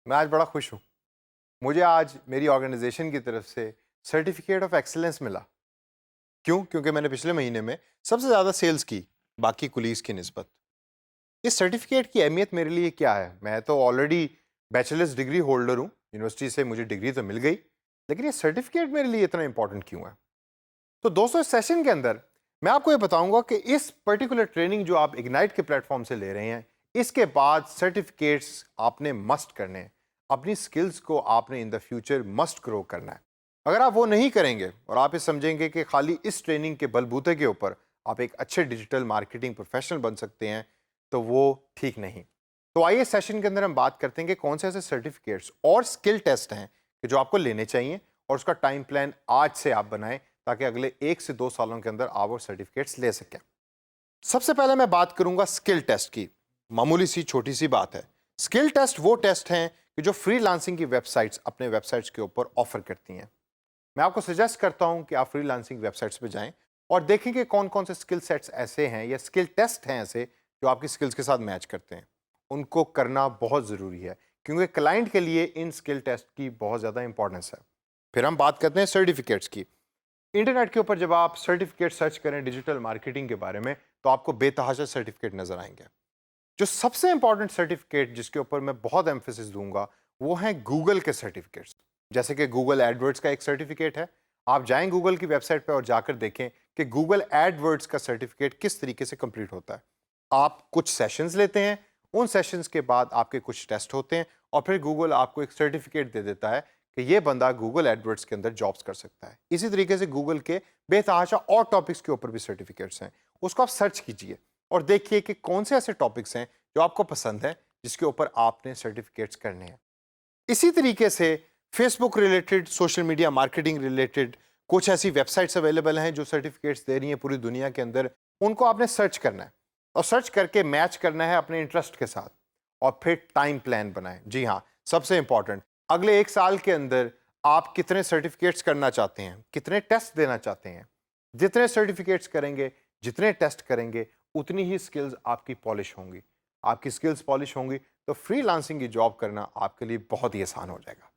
मैं आज बड़ा खुश हूँ। मुझे आज मेरी ऑर्गेनाइजेशन की तरफ से सर्टिफिकेट ऑफ एक्सीलेंस मिला। क्यों? क्योंकि मैंने पिछले महीने में सबसे ज़्यादा सेल्स की, बाकी कुलीग्स की निस्बत। इस सर्टिफिकेट की अहमियत मेरे लिए क्या है? मैं तो ऑलरेडी बैचलर्स डिग्री होल्डर हूँ, यूनिवर्सिटी से मुझे डिग्री तो मिल गई, लेकिन ये सर्टिफिकेट मेरे लिए इतना इंपॉर्टेंट क्यों है? तो दोस्तों, इस सेशन के अंदर मैं आपको ये बताऊंगा कि इस पर्टिकुलर ट्रेनिंग जो आप इग्नाइट के प्लेटफॉर्म से ले रहे हैं, इसके बाद सर्टिफिकेट्स आपने मस्ट करने हैं। अपनी स्किल्स को आपने in the future must grow करना है। अगर आप वो नहीं करेंगे और आप ये समझेंगे कि खाली इस ट्रेनिंग के बलबूते के ऊपर आप एक अच्छे डिजिटल मार्केटिंग प्रोफेशनल बन सकते हैं, तो वो ठीक नहीं। तो आइए सेशन के अंदर हम बात करते हैं कि कौन से ऐसे सर्टिफिकेट्स और स्किल टेस्ट हैं कि जो आपको लेने चाहिए, और उसका टाइम प्लान आज से आप बनाएं ताकि अगले 1 से 2 सालों के अंदर आप वो सर्टिफिकेट्स ले सकें। सबसे पहले मैं बात करूंगा स्किल टेस्ट की। मामूली सी छोटी सी बात है। स्किल टेस्ट वो टेस्ट हैं कि जो फ्रीलांसिंग की वेबसाइट्स अपने वेबसाइट्स के ऊपर ऑफर करती हैं। मैं आपको सजेस्ट करता हूं कि आप फ्रीलांसिंग वेबसाइट्स पे जाएं और देखें कि कौन कौन से स्किल सेट्स ऐसे हैं या स्किल टेस्ट हैं ऐसे जो आपकी स्किल्स के साथ मैच करते हैं। उनको करना बहुत ज़रूरी है, क्योंकि क्लाइंट के लिए इन स्किल टेस्ट की बहुत ज़्यादा इंपॉर्टेंस है। फिर हम बात करते हैं सर्टिफिकेट्स की। इंटरनेट के ऊपर जब आप सर्टिफिकेट सर्च करें डिजिटल मार्केटिंग के बारे में, तो आपको बेतहाशा सर्टिफिकेट नजर आएंगे। जो सबसे इंपॉर्टेंट सर्टिफिकेट जिसके ऊपर मैं बहुत एम्फेसिस दूंगा, वो है गूगल के सर्टिफिकेट्स। जैसे कि गूगल एडवर्ड्स का एक सर्टिफिकेट है। आप जाएं गूगल की वेबसाइट पर और जाकर देखें कि गूगल एडवर्ड्स का सर्टिफिकेट किस तरीके से कंप्लीट होता है। आप कुछ सेशंस लेते हैं, उन सेशंस के बाद आपके कुछ टेस्ट होते हैं, और फिर गूगल आपको एक सर्टिफिकेट दे देता है कि ये बंदा गूगल एडवर्ड्स के अंदर जॉब्स कर सकता है। इसी तरीके से गूगल के बेतहाशा और टॉपिक्स के ऊपर भी सर्टिफिकेट्स हैं। उसको आप सर्च कीजिए और देखिए कि कौन से ऐसे टॉपिक्स हैं जो आपको पसंद है, जिसके ऊपर आपने सर्टिफिकेट्स करने हैं। इसी तरीके से Facebook related, social media marketing related कुछ ऐसी वेबसाइट्स अवेलेबल हैं जो सर्टिफिकेट्स दे रही हैं पूरी दुनिया के अंदर। उनको आपने सर्च करना है और सर्च करके मैच करना है अपने इंटरेस्ट के साथ, और फिर टाइम प्लान बनाएं। जी हाँ, सबसे इंपॉर्टेंट, अगले 1 साल के अंदर आप कितने सर्टिफिकेट्स करना चाहते हैं, कितने टेस्ट देना चाहते हैं। जितने सर्टिफिकेट्स करेंगे, जितने टेस्ट करेंगे, उतनी ही स्किल्स आपकी पॉलिश होंगी। आपकी स्किल्स पॉलिश होंगी तो फ्रीलांसिंग की जॉब करना आपके लिए बहुत ही आसान हो जाएगा।